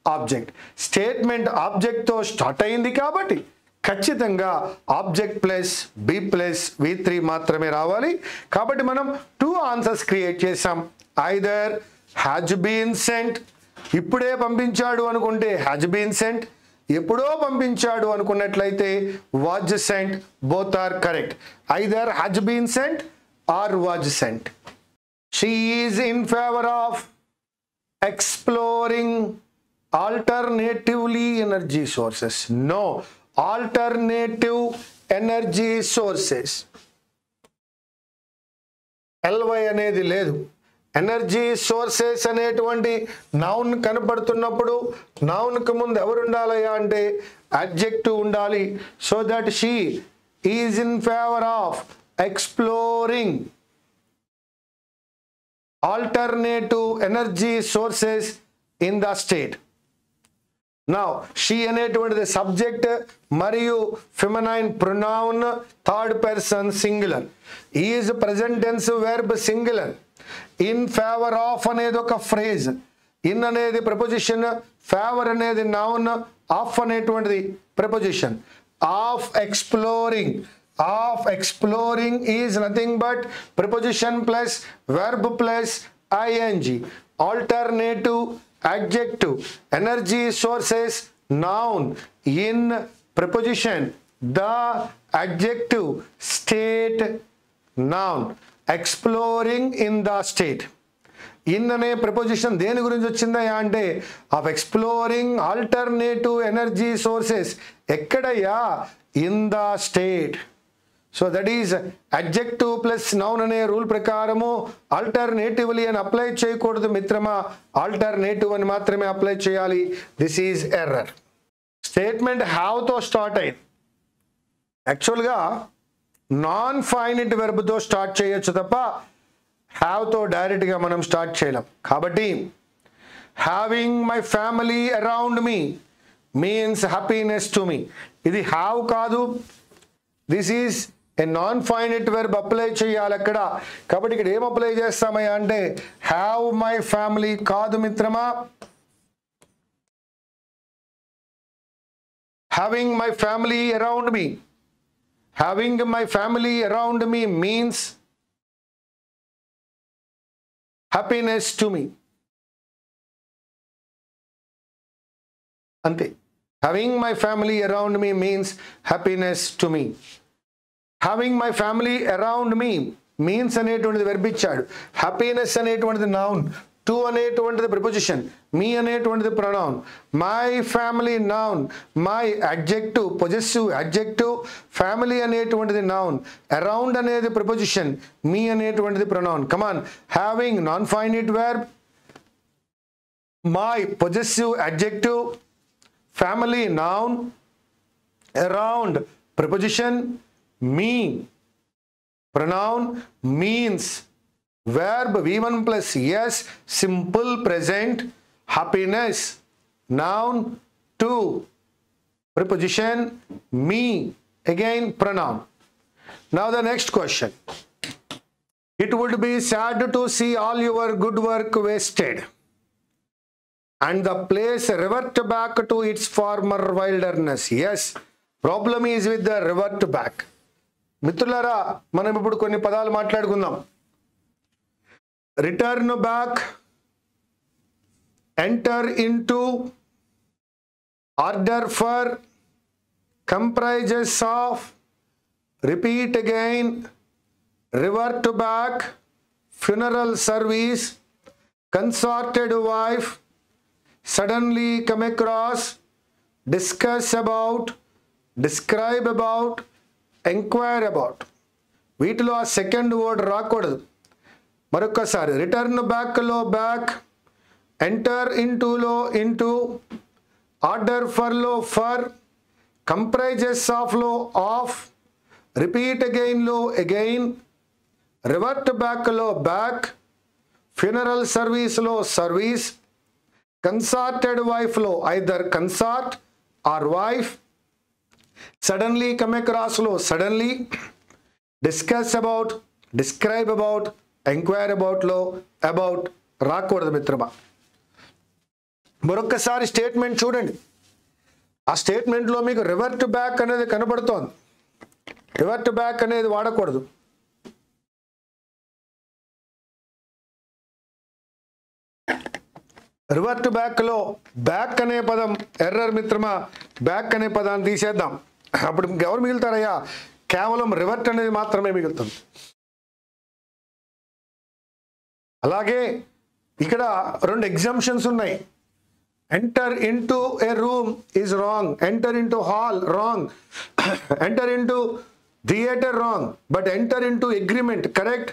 object. Statement ఆబ్జెక్ట్తో స్టార్ట్ అయింది కాబట్టి ఖచ్చితంగా object plus be plus V3 మాత్రమే రావాలి. కాబట్టి మనం 2 ఆన్సర్స్ క్రియేట్ చేసాం. ఐదర్ హ్యాజ్ బీన్ సెంట్, ఇప్పుడే పంపించాడు అనుకుంటే హ్యాజ్ బీన్ సెంట్, ఎప్పుడో పంపించాడు అనుకున్నట్లయితే was sent. Both are correct. Either has been sent or was sent. She is in favour of exploring alternatively energy sources. No, alternative energy sources. LY అనేది లేదు. Energy sources అనేటువంటి noun కనపడుతున్నప్పుడు నౌన్కి ముందు ఎవరు ఉండాలయ్యా అంటే అడ్జెక్టివ్ ఉండాలి. So that she is in favour of exploring alternative energy sources in the state. Now she అనేటువంటిది సబ్జెక్ట్ మరియు feminine pronoun, third person singular. Is present tense verb singular. In favour of అనేది ఒక phrase, in అనేది preposition, favour అనేది noun, of అనేటువంటిది preposition. Of exploring, of exploring is nothing but preposition plus verb plus ING. Alternative adjective. Energy sources noun, in preposition, the adjective, state noun. Exploring in the state. In అనే preposition దేని గురించి వచ్చిందా అంటే of exploring alternative energy sources. ఎక్కడయ్యా? In the state. So that is adjective plus noun అనే rule ప్రకారము alternatively అని apply చేయకూడదు మిత్రమా, ఆల్టర్నేటివ్ అని మాత్రమే అప్లై చేయాలి. This is error. స్టేట్మెంట్ హ్యావ్తో స్టార్ట్ అయింది. యాక్చువల్గా నాన్ ఫైనైట్ వెర్బ్తో స్టార్ట్ చేయొచ్చు తప్ప హ్యావ్తో డైరెక్ట్గా మనం స్టార్ట్ చేయలేం. కాబట్టి having my family around me means happiness to me. ఇది హ్యావ్ కాదు, this is a non finite verb apply చేయాలి అక్కడ. కాబట్టి ఇక్కడ ఏం అప్లై చేస్తామయ్యా అంటే హ్యావ్ మై ఫ్యామిలీ కాదు మిత్రమా. Having my family around me, having my family around me means happiness to me. అంతే. Having my family around me means happiness to me. Having my family around me means అనేటువంటిది verb ఇచ్చాడు, happiness అనేటువంటిది noun, to అనేటువంటిది preposition, me అనేటువంటిది pronoun, my family noun, my adjective possessive adjective, family అనేటువంటిది noun, around అనేది preposition, me అనేటువంటిది pronoun. Come on, having non finite verb, my possessive adjective, family noun, around preposition, me pronoun, means verb v1 plus yes, simple present, happiness noun, to preposition, me again pronoun. Now the next question. It would be sad to see all your good work wasted and the place revert back to its former wilderness. Yes, problem is with the revert back. మిత్రులారా, మనం ఇప్పుడు కొన్ని పదాలు మాట్లాడుకుందాం. Return back, enter into, order for, comprises of, repeat again, revert back, funeral service, consorted wife, suddenly come across, discuss about, describe about, enquire about. వీటిలో ఆ second word రాకూడదు. మరొకసారి, రిటర్న్ బ్యాక్లో బ్యాక్, ఎంటర్ ఇంటూలో ఇంటూ, ఆర్డర్ ఫర్లో for, comprises ఆఫ్లో of, repeat అగైన్లో again, revert బ్యాక్లో బ్యాక్, ఫ్యూనరల్ సర్వీస్లో సర్వీస్, కన్సార్టెడ్ వైఫ్లో either consort or wife, suddenly come అక్రాస్లో suddenly, discuss about, describe about, enquire అబౌట్లో అబౌట్ రాకూడదు మిత్రమా. మరొక్కసారి స్టేట్మెంట్ చూడండి. ఆ స్టేట్మెంట్లో మీకు రివర్ట్ బ్యాక్ అనేది కనబడుతోంది. రివర్ట్ బ్యాక్ అనేది వాడకూడదు. రివర్ట్ బ్యాక్లో బ్యాక్ అనే పదం ఎర్రర్ మిత్రమా. బ్యాక్ అనే పదాన్ని తీసేద్దాం. అప్పుడు ఎవరు మిగులుతారయ్యా? కేవలం రివర్ట్ అనేది మాత్రమే మిగులుతుంది. అలాగే ఇక్కడ రెండు ఎగ్జామ్షన్స్ ఉన్నాయి. Enter into A room is wrong, enter into hall wrong, enter into theatre wrong, but enter into agreement correct,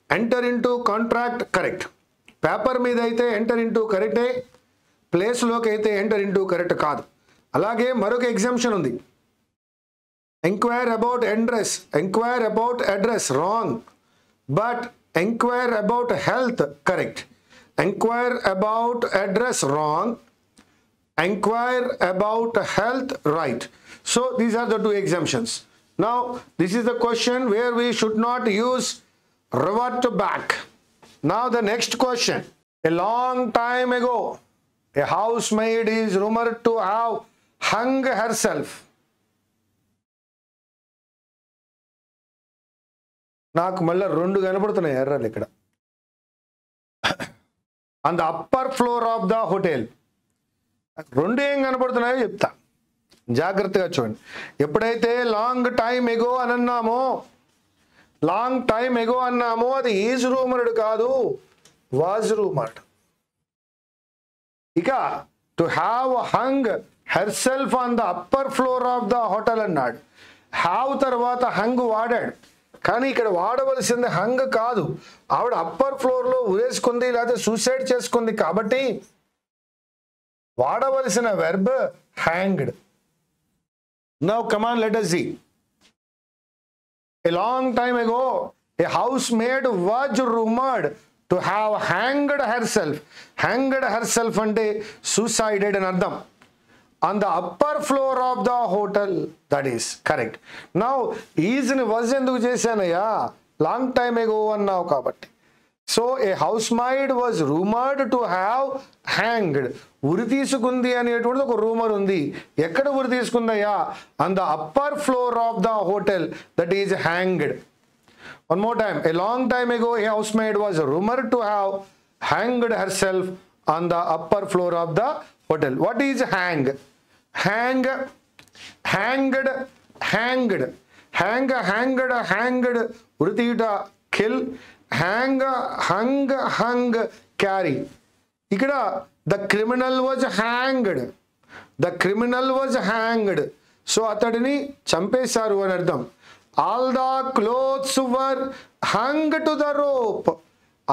enter into contract correct. Paper మీద అయితే ఎంటర్ ఇంటూ కరెక్టే, ప్లేస్లోకి అయితే ఎంటర్ ఇంటూ కరెక్ట్ కాదు. అలాగే మరొక ఎగ్జామ్షన్ ఉంది. Enquire about address, enquire about address wrong, but enquire about health correct. Enquire about address wrong, Inquire about health, right. So these are the two exemptions. Now this is the question where we should not use revert back. Now the next question. A long time ago, a housemaid is rumored to have hung herself. నాకు మళ్ళీ రెండు కనపడుతున్నాయి ఎర్రలు ఇక్కడ. On the upper floor of the hotel. రెండు ఏం కనపడుతున్నాయో చెప్తా, జాగ్రత్తగా చూడండి. ఎప్పుడైతే లాంగ్ టైం ఎగో అని అన్నామో, లాంగ్ టైం ఎగో అన్నామో అది ఈజ్ రూమర్డ్ కాదు, వాజ్ రూమర్డ్. ఇక to have hung herself on the upper floor of the hotel అన్నాడు. హ్యావ్ తర్వాత హంగ్ వాడాడు, కానీ ఇక్కడ వాడవలసింది హంగ్ కాదు. ఆవిడ అప్పర్ ఫ్లోర్లో ఉరేసుకుంది లేకపోతే సూసైడ్ చేసుకుంది కాబట్టి వాడవలసిన verb hanged. Now come on, let us see. A long time ago, a housemaid was rumored to have hanged herself. Hanged herself ante suicided అని అర్థం. On the upper floor of the hotel. That is correct. Now is ni was enduku chesanaya, long time ago annavu kabatti. So a housemaid was rumored to have hanged. ఉరి తీసుకుంది అనేటువంటి ఒక rumour ఉంది. ఎక్కడ ఉరి తీసుకుందయ్యా? on the upper floor of the hotel, that is hanged. One more time. A long time ago, a housemaid was rumored to have hanged herself on the upper floor of the hotel. What is hang? Hang, hanged, hanged, hang, hanged, hanged, ఉరి తీయుట kill, hang, hung, hung, carry. ఇక్కడ the criminal was hanged. The criminal was hanged. So అతడిని చంపేశారు అని అర్థం. All the clothes were hung to the rope.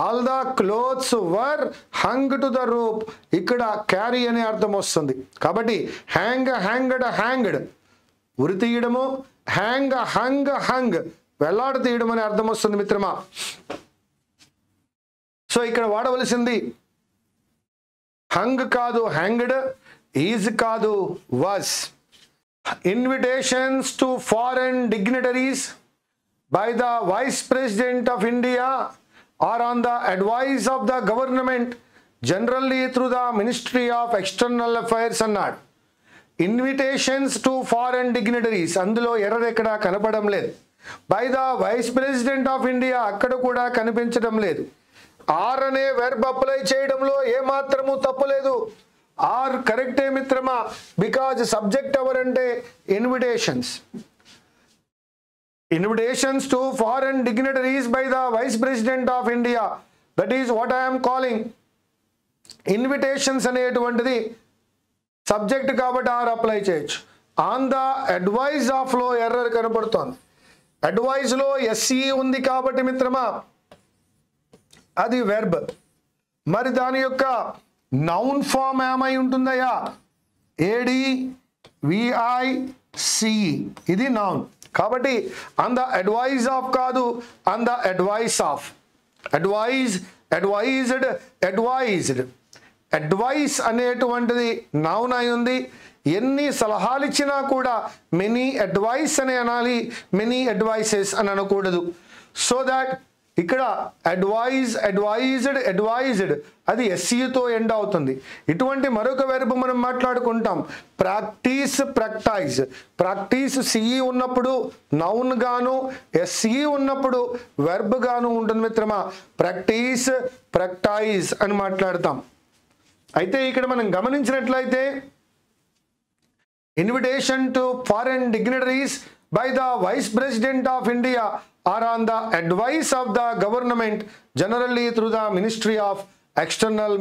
All the clothes were hung to the rope. ఇక్కడ carry అనే అర్థం వస్తుంది. కాబట్టి హ్యాంగ్, హ్యాంగ్డ్, హ్యాంగ్డ్ ఉరి తీయడము, హ్యాంగ్, హంగ్, హంగ్ వెల్లాడ తీయడం అనే అర్థం వస్తుంది మిత్రమా. సో ఇక్కడ వాడవలసింది హంగ్ కాదు హ్యాంగ్డ్, ఈజ్ కాదు was. Invitations to foreign dignitaries by the Vice President of India or on the advice of the government, generally through the Ministry of External Affairs అన్నాడు. Invitations to foreign dignitaries, అందులో error ఎక్కడ కనపడడం లేదు. By the vice president of India అక్కడ కూడా కనిపించడం లేదు. Are అనే వెర్బ్ అప్లై చేయడంలో ఏమాత్రము తప్పులేదు. ఆర్ కరెక్టే మిత్రమా, బికాజ్ సబ్జెక్ట్ ఎవరంటే invitations. Invitations to foreign dignitaries by the vice president of India, that is what I'm calling. Invitations అనేటువంటిది సబ్జెక్ట్ కాబట్టి ఆర్ అప్లై చేయొచ్చు. ఆన్ ద అడ్వైజ్ ఆఫ్ లో ఎర్రర్ కనపడుతోంది. అడ్వైజ్ లో ఎస్ఈ ఉంది కాబట్టి మిత్రమా అది వెర్బ్. మరి దాని యొక్క నౌన్ ఫామ్ ఏమై ఉంటుందయ్యా? ఏడి విఐసి, ఇది నౌన్. కాబట్టి ఆన్ ద అడ్వైజ్ ఆఫ్ కాదు, on the advice of. Advise, advised, advised. Advice అనేటువంటిది నౌన్ అయి ఉంది. ఎన్ని సలహాలు ఇచ్చినా కూడా మెనీ అడ్వైస్ అని అనాలి, మెనీ అడ్వైసెస్ అని అనకూడదు. సో దాట్ ఇక్కడ అడ్వైజ్, అడ్వైజ్డ్, అడ్వైజ్డ్ అది ఎస్సీతో ఎండ్ అవుతుంది. ఇటువంటి మరొక వెర్బ్ మనం మాట్లాడుకుంటాం, ప్రాక్టీస్, ప్రాక్టైజ్. ప్రాక్టీస్ సిఈ ఉన్నప్పుడు నౌన్ గాను, ఎస్సీ ఉన్నప్పుడు వెర్బ్ గాను ఉంటుంది మిత్రమా. ప్రాక్టీస్, ప్రాక్టైజ్ అని మాట్లాడతాం. అయితే ఇక్కడ మనం గమనించినట్లయితే invitation to foreign dignitaries by the Vice President of India or on the advice of the government, generally through the Ministry of External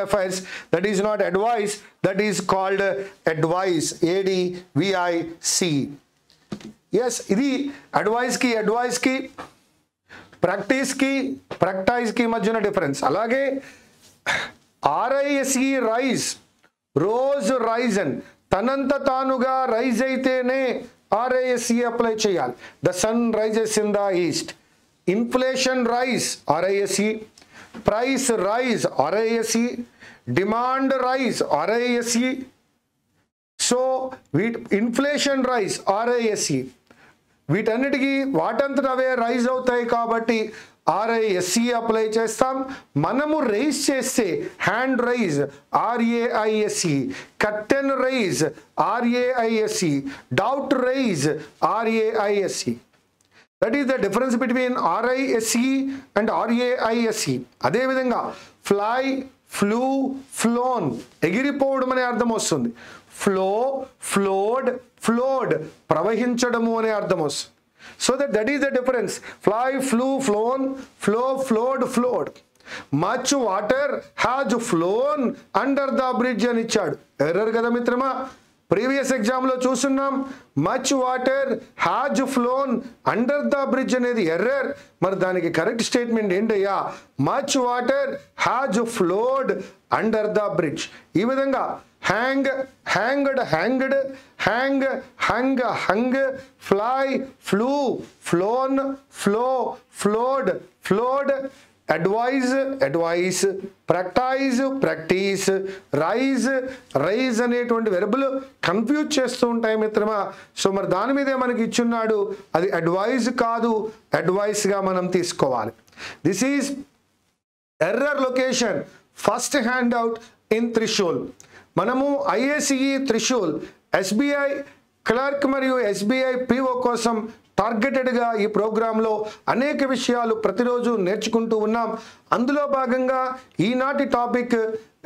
Affairs. That is not advice, that is called advice. ADVIC. Yes, ఇది advice ki practice ki practice ki మధ్యన difference. అలాగే RISE rise, rose risen, తనంత తానుగా rise అయితేనే RISE apply చేయాలి. The sun rises in the east. Inflation rise RISE, price rise RISE, demand rise RISE, so inflation rise RISE. వీటన్నిటికీ వాటంతట అవే rise అవుతాయి కాబట్టి RISE అప్లై చేస్తాం. మనము రైజ్ చేస్తే hand raise RAISE, curtain raise RAISE, doubt raise RAISE. That is the difference between RISE and RAISE. అదేవిధంగా fly, flew, flown ఎగిరిపోవడం అనే అర్థం వస్తుంది. ఫ్లో, ఫ్లోడ్, ఫ్లోడ్ ప్రవహించడము అనే అర్థం వస్తుంది. So that is the difference. Fly, flew, flown, flow, flowed, flowed. Much water has flown under the bridge అని ఇచ్చాడు. ఎర్రర్ కదా మిత్రమా? ప్రీవియస్ ఎగ్జామ్లో చూస్తున్నాం much water has flown under the bridge అనేది ఎర్రర్. మరి దానికి కరెక్ట్ స్టేట్మెంట్ ఏంటయ్యా? Much water has flowed under the bridge. ఈ విధంగా hang, hanged, hanged, hang, hung, hung, fly, flew, flown, flow, flowed, flowed, advise, advice, practise, practice, rise, rise అనేటువంటి వెర్బులు confuse చేస్తూ ఉంటాయి మిత్రమా. సో మరి దాని మీదే మనకి ఇచ్చున్నాడు. అది అడ్వైజ్ కాదు, అడ్వైస్గా మనం తీసుకోవాలి. This is error location first hand out in Trishul. మనము IACE త్రిశూల్, SBI క్లర్క్ మరియు SBI PO కోసం టార్గెటెడ్గా ఈ ప్రోగ్రాంలో అనేక విషయాలు ప్రతిరోజు నేర్చుకుంటూ ఉన్నాం. అందులో భాగంగా ఈనాటి టాపిక్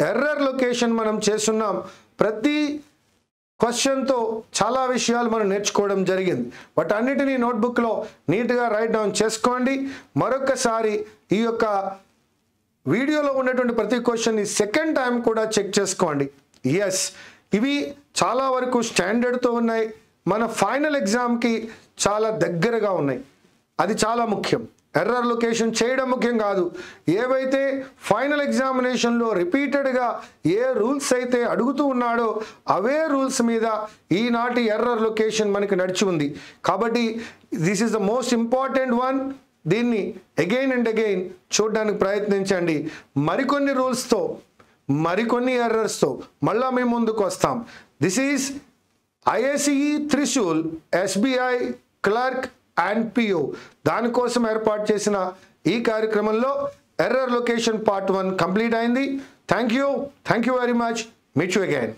ఎర్రర్ లొకేషన్ మనం చేస్తున్నాం. ప్రతి క్వశ్చన్తో చాలా విషయాలు మనం నేర్చుకోవడం జరిగింది. వాటన్నిటినీ నోట్బుక్లో నీట్గా రైట్ డౌన్ చేసుకోండి. మరొకసారి ఈ యొక్క వీడియోలో ఉన్నటువంటి ప్రతి క్వశ్చన్ని సెకండ్ టైం కూడా చెక్ చేసుకోండి. ఎస్, ఇవి చాలా వరకు స్టాండర్డ్తో ఉన్నాయి. మన ఫైనల్ ఎగ్జామ్కి చాలా దగ్గరగా ఉన్నాయి. అది చాలా ముఖ్యం. ఎర్రర్ లొకేషన్ చేయడం ముఖ్యం కాదు. ఏవైతే ఫైనల్ ఎగ్జామినేషన్లో రిపీటెడ్గా ఏ రూల్స్ అయితే అడుగుతూ ఉన్నాడో అవే రూల్స్ మీద ఈనాటి ఎర్రర్ లొకేషన్ మనకి నడిచి ఉంది. కాబట్టి this is the most important one. దీన్ని అగైన్ అండ్ అగైన్ చూడడానికి ప్రయత్నించండి. మరికొన్ని రూల్స్తో, మరికొన్ని ఎర్రర్స్తో మళ్ళా మేము ముందుకు వస్తాం. This is IACE Trishul, SBI clerk and PO దానికోసం ఏర్పాటు చేసిన ఈ కార్యక్రమంలో ఎర్రర్ లొకేషన్ పార్ట్ 1 కంప్లీట్ అయింది. Thank you very much. Meet you again.